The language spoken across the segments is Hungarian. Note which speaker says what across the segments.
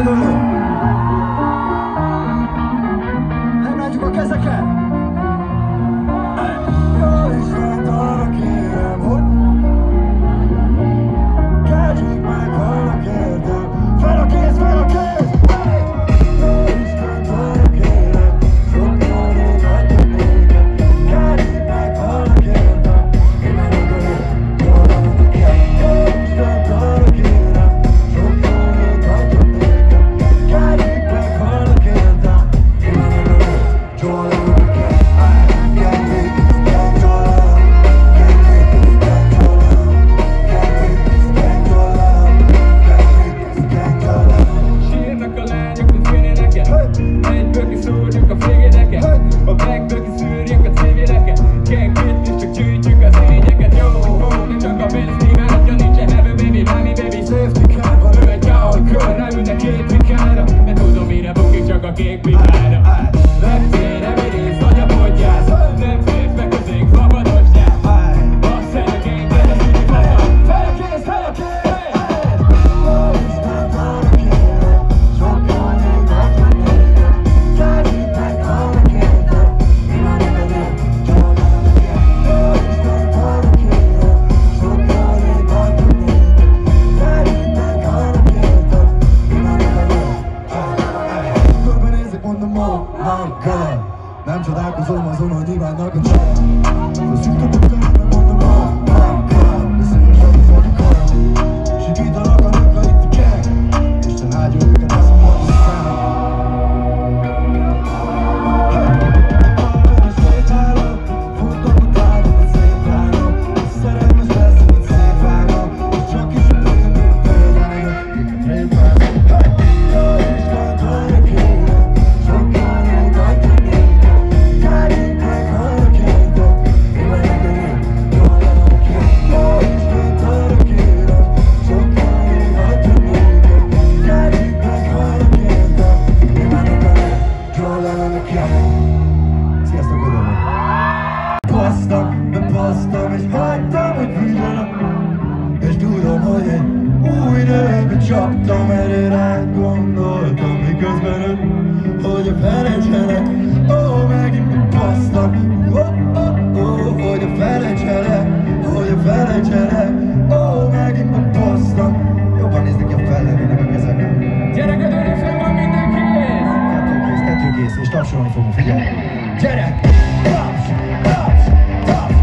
Speaker 1: gondolom. Emeljük a kezeket. Jó Istent, arra kérem, hogy kezdjük meg, hallak érte. Fel a kéz, fel a kéz! Jó Istent, arra kérem, sok jó rég hagyjuk nékem. Kezdjük meg, hallak érte. Én nem akarok, jól van nekem. Jó Istent, arra kérem, sok jó rég hagyjuk nékem. Kezdjük meg, hallak érte. Én nem akarok, jól van nekem.
Speaker 2: Szúrjuk a fégéneket, a backből kiszűrjük a civileket. Gang-fit és csak gyűjtjük az ényeket. Jó, nem csak a pénzt imádja, nincsen heavy baby, money baby.
Speaker 1: Safety car van,
Speaker 2: Ő egy kör, ráülnek két pikára. De tudom mire bukik, csak a kék pikára. Reptér, evidész, vagy a podgyász. Nem férsz be közénk, szabadosgyász. Bassz el a gangben, a szüli faszom. Fel a kéz, fel a kéz! Nem csodálkozom azon, hogy nyilvánnak a csaj. Szívtatok nem mondom, beszélj a zsarú sikítanak a nők, itt a gang. Isten áldja őket, ezt mondom szám. Sétálok, futok utána, mint szétvágom. Szerelmes lesz, mint szétvágom. És csak is a tél, mint példága. Miket rétvágom. Jó Istent, arra kérem, sok jó rég hagyjuk nékem. Kárjuk meg, hallak érte. Én már engedem, jól van nekem. Jó Istent, arra kérem, sok jó rég hagyjuk nékem. Kárjuk meg, hallak érte. Én már engedem, jól van nekem. Sziasztok, oda! Basztam és hagytam, hogy fűzsenek. És tudom, hogy én új nőbe csaptam, erre rád gondoltam, miközben ők, hogy a felejtsenek. Megint basztam, hogy a felejtsenek, megint basztam. Jobban néznek ki a fellevének a kezeket. Gyereket, önök fel van mindenki!
Speaker 1: Kettő kész, és tapsolni fogom, figyelj! Gyerek! Taps!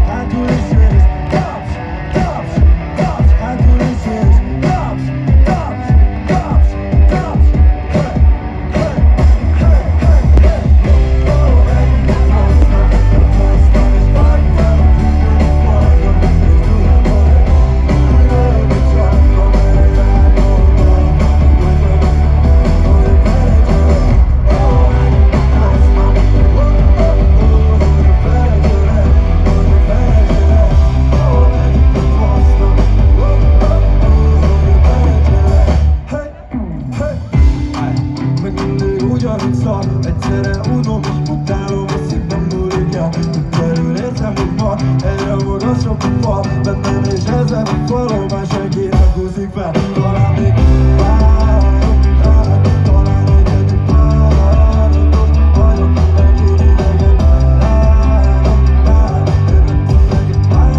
Speaker 1: Hátul és szész! Taps! Hátul és szész! Taps! Egyszerre unom és utálom, a szívben múlik el. Terül érzem, hogy ma egyre magasabb a fal bennem, és ezen a falon már senki nem húzik fel. Talán még várom rád, talán egyedül váratos vagyok, megint idegen rád, örökön megint más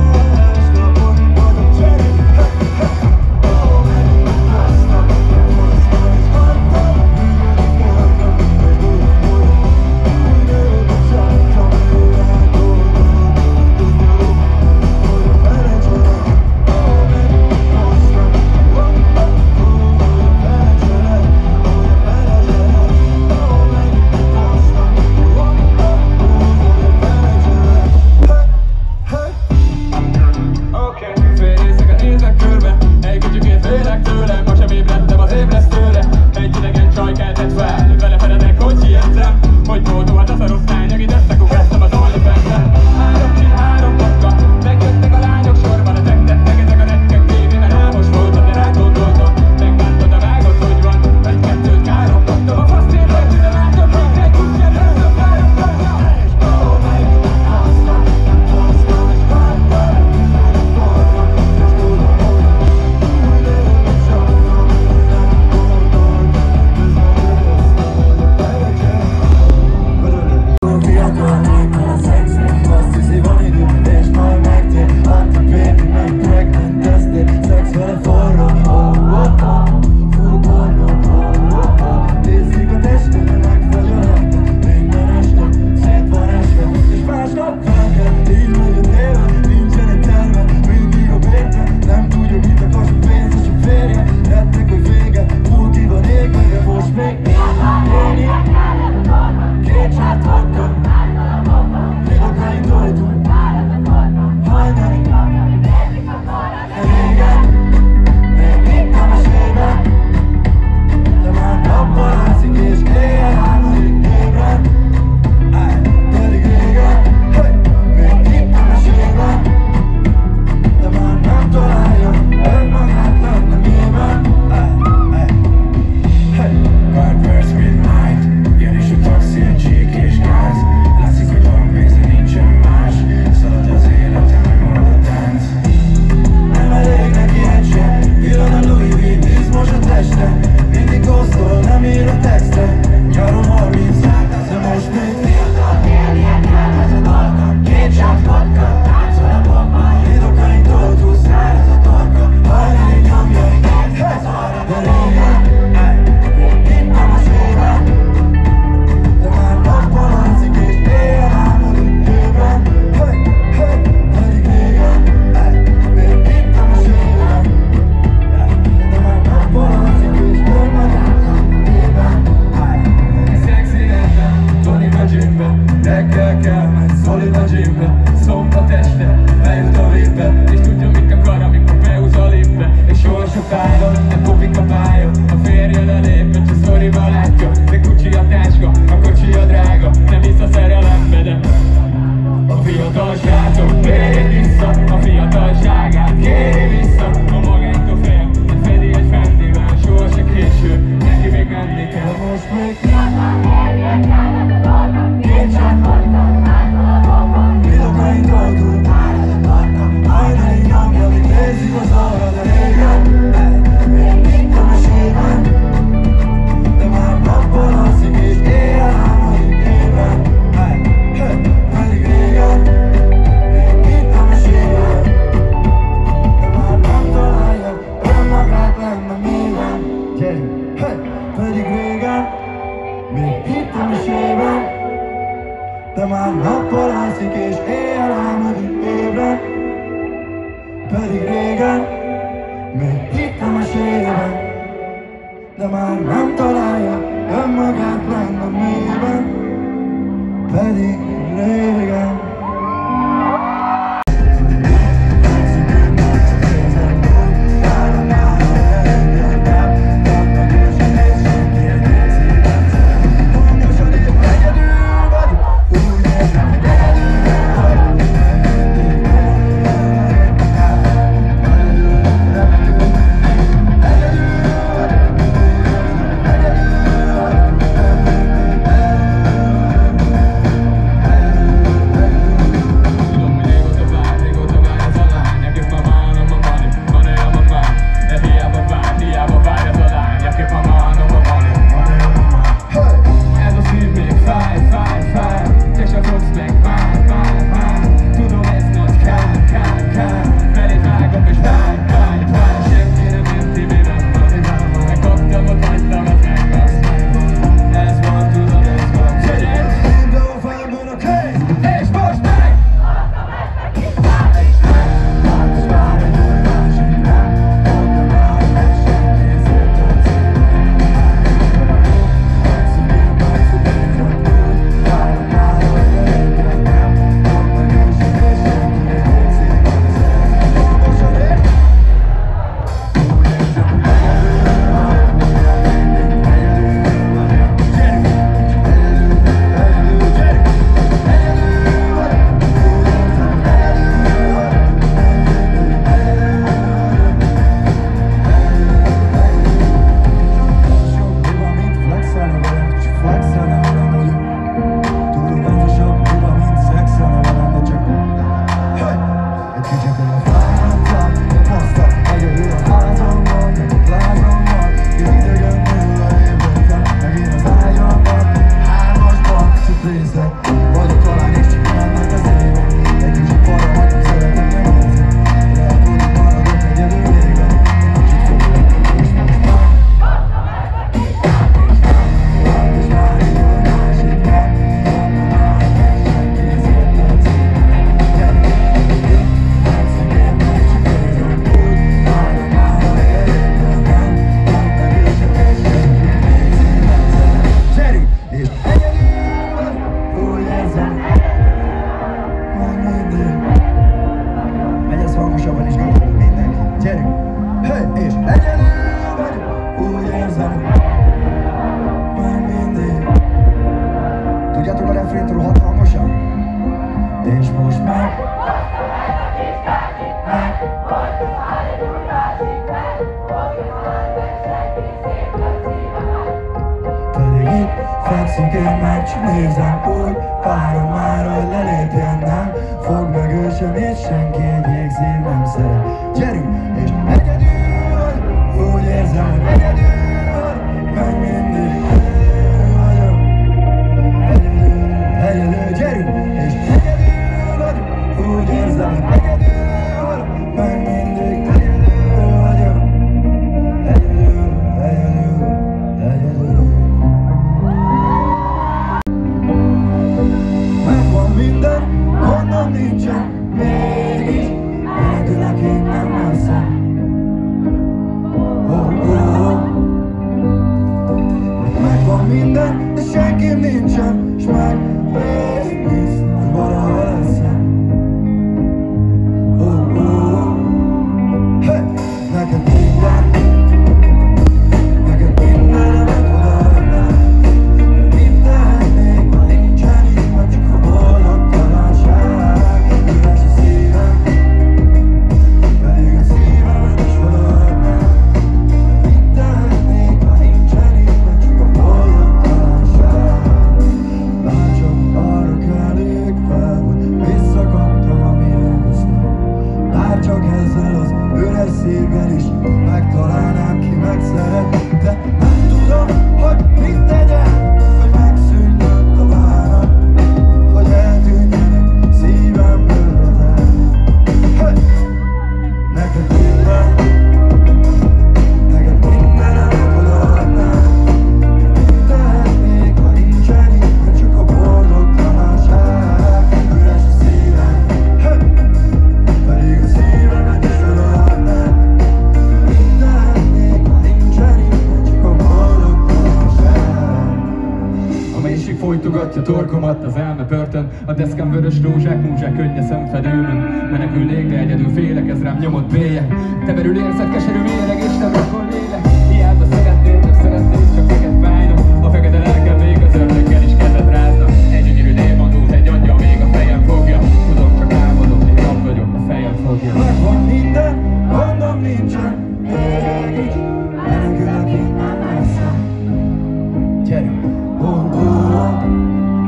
Speaker 1: napon vagyok. Megint basztam, és hagytam.
Speaker 3: lép, öccse szoriba látja. De Gucci a táska, a kocsi a drága. Nem hisz a szerelembe, de a fiatal srácok kéri vissza, a fiatalságát kéri vissza. A magánytól fél, nem fedi egy fendivel, soha se késő, neki még menni kell.
Speaker 2: Most még Vidokai dolgul hajnali nyomja, mit nézik az arra, de régen itt a mesében, de már nappal alszik és éjjel álmodik ébren. Pedig régen itt a mesében, de már nem találja önmagát lenne mélyben. Pedig régen még itt a mesében, de már nappal alszik és éjjel álmodik ébren. Pedig régen, még itt a mesében, de már nem találja önmagát lenne mélyben. Pedig régen. Fekszünk én meg, csak nézem úgy, várom már, hogy lelépjen, nem fog meg ő sem, és senki egy jégzév nem szeret. Gyerünk, és egyedül vagy, úgy érzem, hogy egyedül vagy, meg mindig egyedül vagyok. Egyedül, gyerünk, és egyedül vagy, úgy érzem, hogy egyedül vagy, meg mindig egyedül vagyok. Egyedül. Megvan minden, gondom nincsen, mégis menekülök innen messze. Megvan minden, de senkim nincsen, s meg mégis, hogy valaha leszem. Neked minden,
Speaker 3: Fújtogatja torkomat az elme börtön. A deszkán vörös rózsák, múzsák könnye szemfedőmön. Menekülnék, de egyedül félek, ez rám nyomott bélyek. Temerül érzed, keserű méreg, és nem rokol lélek. Hiába szeretnék, csak neked fájnom. A fekete lelkem még az ördöggel is kezed ráznak. Egy gyönyörű démonút, egy angyal még a fejem fogja. Tudom, csak álmodom, még nap vagyok, a fejem fogja.
Speaker 2: Megvan minden, gondom nincsen, mégis menekülök innen messze. Gyerünk,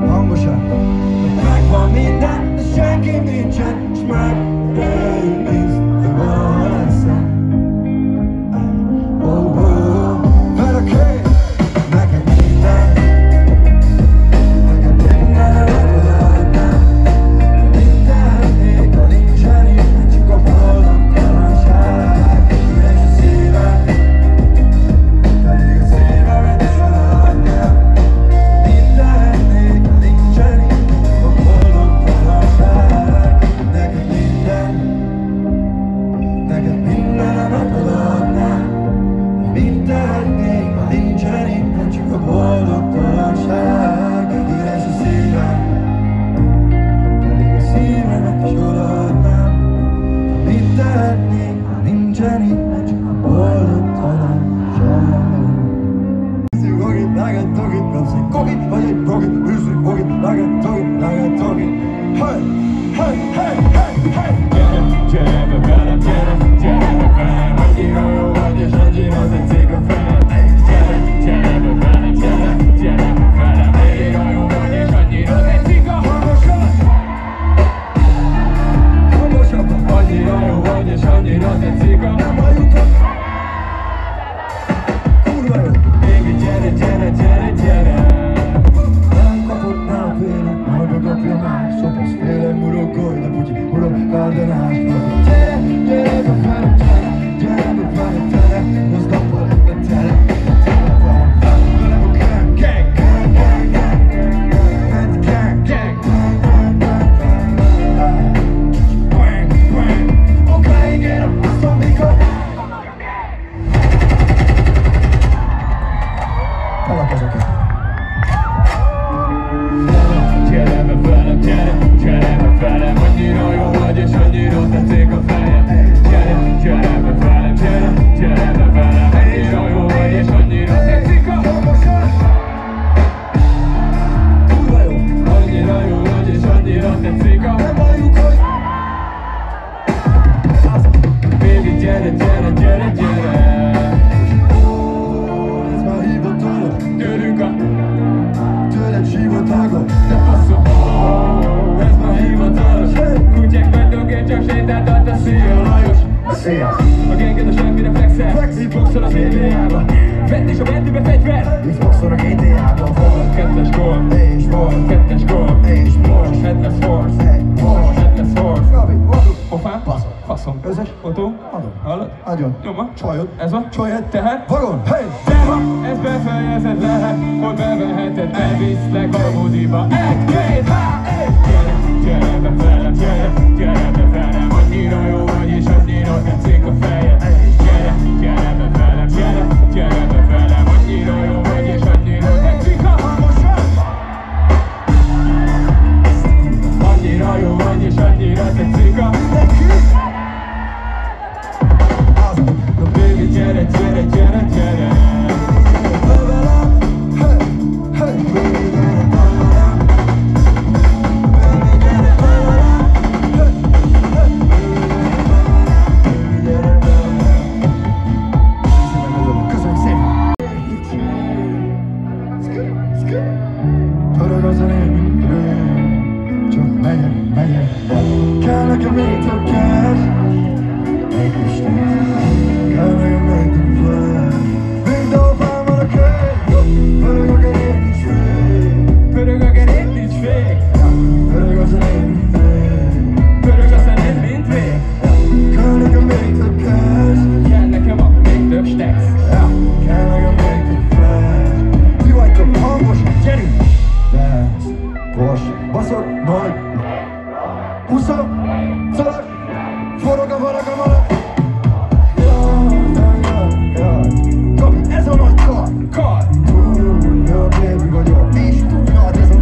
Speaker 2: hangosan. Megvan minden, de senki nincsen, s megrémisz, de van eszem. Felakét, neked minden, neked mindenre megoldottam. Mindennék, ha nincsen itt, csak a boldogtalanság. Üres a szívem, pedig a szívemet is feladnám. Mindennék, ha nincsen itt, a boldogtalanság. Neked minden, neked mindenre megoldottam. Mindennék, ha nincsen itt, csak a boldogtalanság. Üres a szívem, pedig a szívemet is odaadnám. Mindennék, ha nincsen itt, csak a boldogtalanság. Üzzük ogit, lágad togit, kapsz egy kogit, vagy egy progit. Üzzük ogit, lágad togit, lágad togit. Hey, hey, hey, hey, hey.
Speaker 3: Gyere be velem, gyere be velem. Annyira jó vagy, és annyira tetszik a fejem. Gyere be velem, gyere be velem. Annyira jó vagy, és annyira tetszik a
Speaker 2: Hangosabban! Hangosabban!
Speaker 3: Annyira jó vagy, és annyira tetszik a
Speaker 2: Nem halljutok! Kurva jó!
Speaker 3: Baby, gyere, gyere, gyere, gyere.
Speaker 2: Nem kapott, nem félek, majd megapja más. Szopasz félem, urogolj, de putyi, urok, kárdenás. Gyere, gyere be velem, gyere be velem, gyere. Hozd a palettet, gyere, gyere velem. Velem a gang, gang, gang, gang, gang. Ment gang, gang, gang, gang, gang, gang. Bang, bang. Okáig ér a passzom, mikor talakozok-e?
Speaker 3: Gyere be velem, gyere be velem. Annyira jó vagy, és annyira tetszik a fejem. Gyere be velem, gyere be velem. Annyira jó vagy, és annyira tetszik a
Speaker 2: Kurva jó!
Speaker 3: Annyira jó vagy, és annyira tetszik a
Speaker 2: Nem halljuk, hogy
Speaker 3: Baby, gyere, gyere, gyere, gyere.
Speaker 2: ez már hivatalos,
Speaker 3: Tőlünk a
Speaker 2: tőled sivatagos.
Speaker 3: de faszom. Ez már hivatalos. Kutyák megdögél, csak sétáltat a Szia Lajos.
Speaker 2: Szia!
Speaker 3: A genged a semmire flexel. Hitboxol az NBA-ba. Vedd is a mentőbe fegyver.
Speaker 2: Hitboxol a GTA-ban volt.
Speaker 3: Kettes gól.
Speaker 2: És volt.
Speaker 3: Kettes gól.
Speaker 2: És most.
Speaker 3: Headless horse.
Speaker 2: Most.
Speaker 3: Headless horse.
Speaker 2: Gabi, adjuk.
Speaker 3: Pofán?
Speaker 2: Baszom.
Speaker 3: Faszom.
Speaker 2: Közös?
Speaker 3: Fotó?
Speaker 2: Adom.
Speaker 3: Hallod?
Speaker 2: Adjon.
Speaker 3: Nyoma?
Speaker 2: Csajod.
Speaker 3: Ez a?
Speaker 2: Csajod.
Speaker 3: Tehát?
Speaker 2: Vagon. Hey!
Speaker 3: De ha ez befejezed lehet, hogy beveheted, elviszlek a budiba. Egy, két, há! Gyere be velem, gyere be velem. Annyira jó vagy, és annyira tetszik a fejed. Gyere be velem, gyere be velem. Annyira jó vagy, és annyira tetszik a hangosan. Annyira jó vagy, és annyira tetszik a No baby, gyere, gyere, gyere, gyere.
Speaker 2: Bevelem. Hey! Hey! Baby, gyere bevelem. Baby, gyere bevelem. Hey! Hey! Baby, gyere bevelem. Köszönjük szépen! Pörög az a lényünk, csak megyek. Kell nekem még több cash. Még Isten. Kell nekem még több flash. Mindenhol van a kép. Pörög a gerét nincs fék.
Speaker 3: Pörög a gerét, nincs fék.
Speaker 2: Pörög az a lény, mint vég.
Speaker 3: Pörög a szened, mint vég.
Speaker 2: Kell nekem még több cash.
Speaker 3: Kell nekem a még több stacks.
Speaker 2: Kell nekem még több flash. Ti vagytok hangos, gyerünk! Dance, Porsche, baszok, majd úszom, szalag, forog a varag. Gabi, ez a nagy kar!
Speaker 3: Kar!
Speaker 2: Túl jó baby vagyok, és túl nagy ez a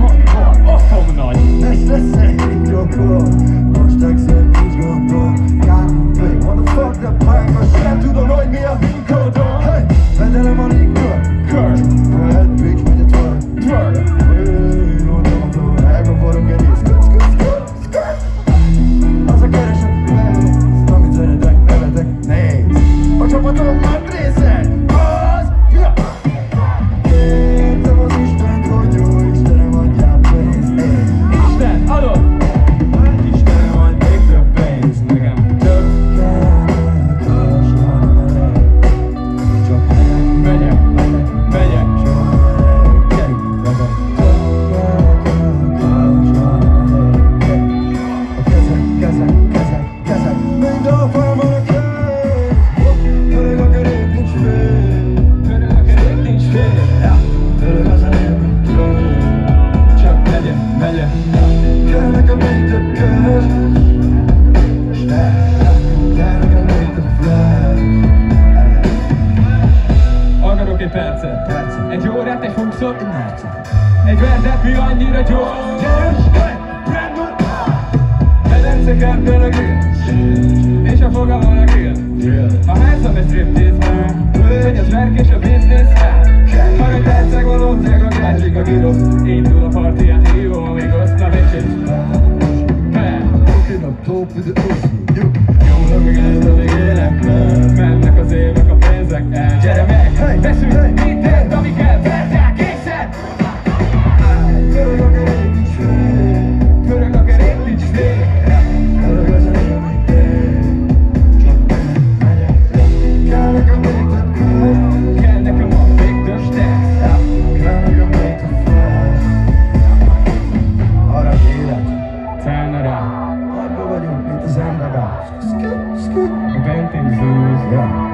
Speaker 2: egy percet,
Speaker 3: egy órát, egy húszot,
Speaker 2: egy mercet.
Speaker 3: egy verzet, mi annyira gyors.
Speaker 2: Gyerünk, hey, brand
Speaker 3: Medenceken a grill, és a foga van a grill. A házam egy striptease, hogy az verk és a business. Arra tetszeg valószínűleg a gácsik a girosz. Indul a partiját, hívom a migos, na bitches.
Speaker 2: Looking up top with the Uzi.
Speaker 3: Jó, amíg ezt, amíg élek, mennek az évek, a pénzek el. Gyere meg, veszünk mindent, ami kell, verdák, készen.
Speaker 2: Görög a kerék nincs fél,
Speaker 3: Görög a kerék, nincs fél.
Speaker 2: görög az élmény tél. Csak nem megyek, kell nekem még több köz,
Speaker 3: Kell nekem a még több stesz.
Speaker 2: kell nekem még több flash. Arra élet,
Speaker 3: Szállna rá,
Speaker 2: nagyba vagyunk, mint az emberben.
Speaker 3: a bentin zúz.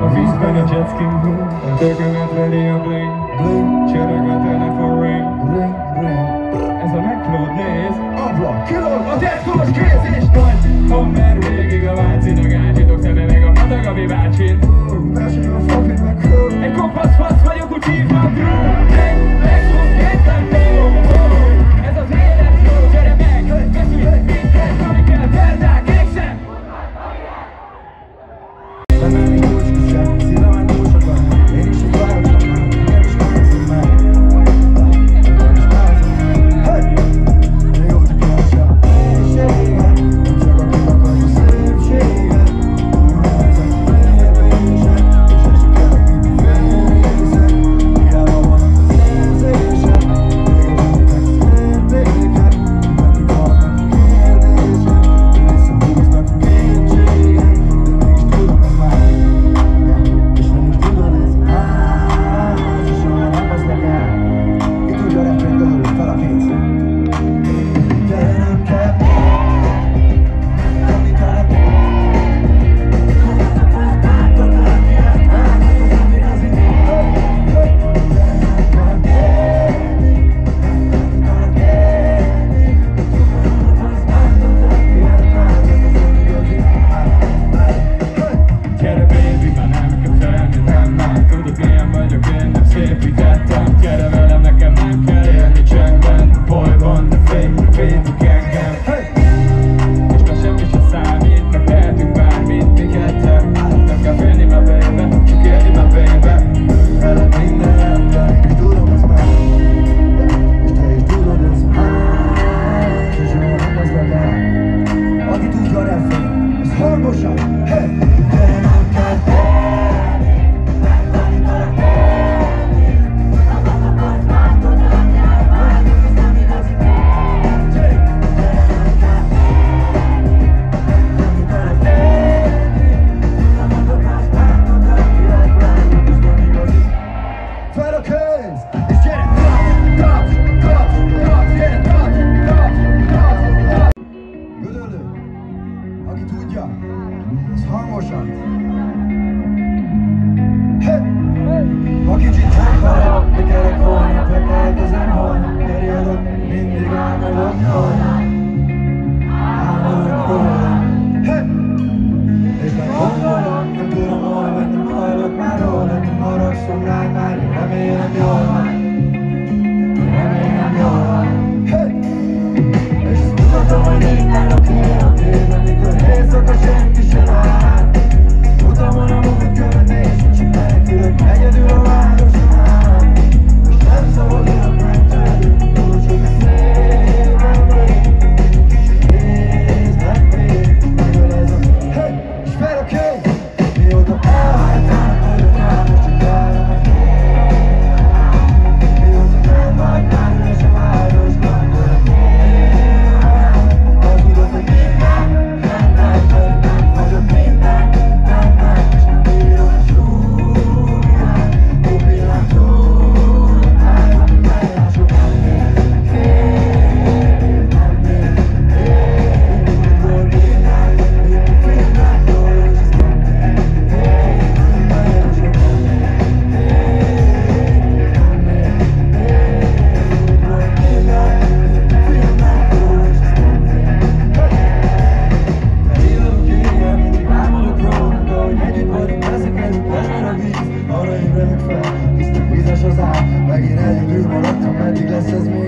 Speaker 3: A vízben a jetski húz. A tökömet veri a bling.
Speaker 2: Bling,
Speaker 3: Csörög a telefon ring.
Speaker 2: ring, ring.
Speaker 3: Ez a McLeod néz.
Speaker 2: Ablak, kilóg,
Speaker 3: A tetkós kéz és nagy Hammer végig a vácin. A gácsitok szeme meg a adag, ami bácsin.
Speaker 2: mesél a fafi meg hő.
Speaker 3: Egy kopasz fasz vagyok, úgy hívnak Drew. Megszúz kétszer szó. Ez az élet szó. Gyere meg, veszünk mindent, ami kell, verdák, kékszer.
Speaker 2: Bennem így kulcskisebb, szívemen túl sokat. Én is itt vártam már, nem is nézem meg. Nem is nézem meg. Hey! Régóta keresem a mélységet, nem csak akik akarja szépséget. Újnehezek félvések, és esekedek, mint félrészek. Hiába vannak az érzések, még a bűntek értékek. Mindenki vannak a kérdések, visszahúznak a kétségek. De mégis tudom, hogy már, és nem is tudod, ez már, és soha nem vesznek el. Ki tudja a refrént döhölni fel a kéz. Gyere, nem kell megtenni tele. Hozzá fogsz bántani, miért változott, ami az idő. Gyere, nem kell kérni, megtenni tele. Hozzá fogsz bántani, miért változott, ami az idő.
Speaker 3: Gyere baby, már nem kell felni, nem tudod milyen vagyok, én nem szépítettem. Gyere velem, nekem nem kell élni csendben. Bolyban, de fénylik engem. És már semmi sem számít, meg tehetünk bármit, mi ketten. Nem kell félni már baby, csak élni már baby.
Speaker 2: Veled minden rendben, és tudom, ez már. És te is tudod, ez már. És soha nem veszlek el. Aki tudja a refrén, az hangosan. Hey! Gyere, nem kell félni, megtenni tele félni. Hozzá fogsz bántani, miért változott, ami az idő. Gyere, nem kell félni, megtenni tele félni. Hozzá fogsz bántani, miért változott, ami az idő. Fel a kéz, és gyere, taps, taps, taps, gyere, taps, taps, taps, taps. Gödöllő, aki tudja, az hangosan. Hey! Ha kicsit meghalok, de kerek holnap, lekeltezem holnap, periódok, mindig álmodok róla. Álmodok róla. Hey! És meggondolom, nem tudom hol vagy, nem hallok már róla, nem haragszom rád már, én remélem jól van.
Speaker 1: Megint egyedül maradtam, meddig lesz ez még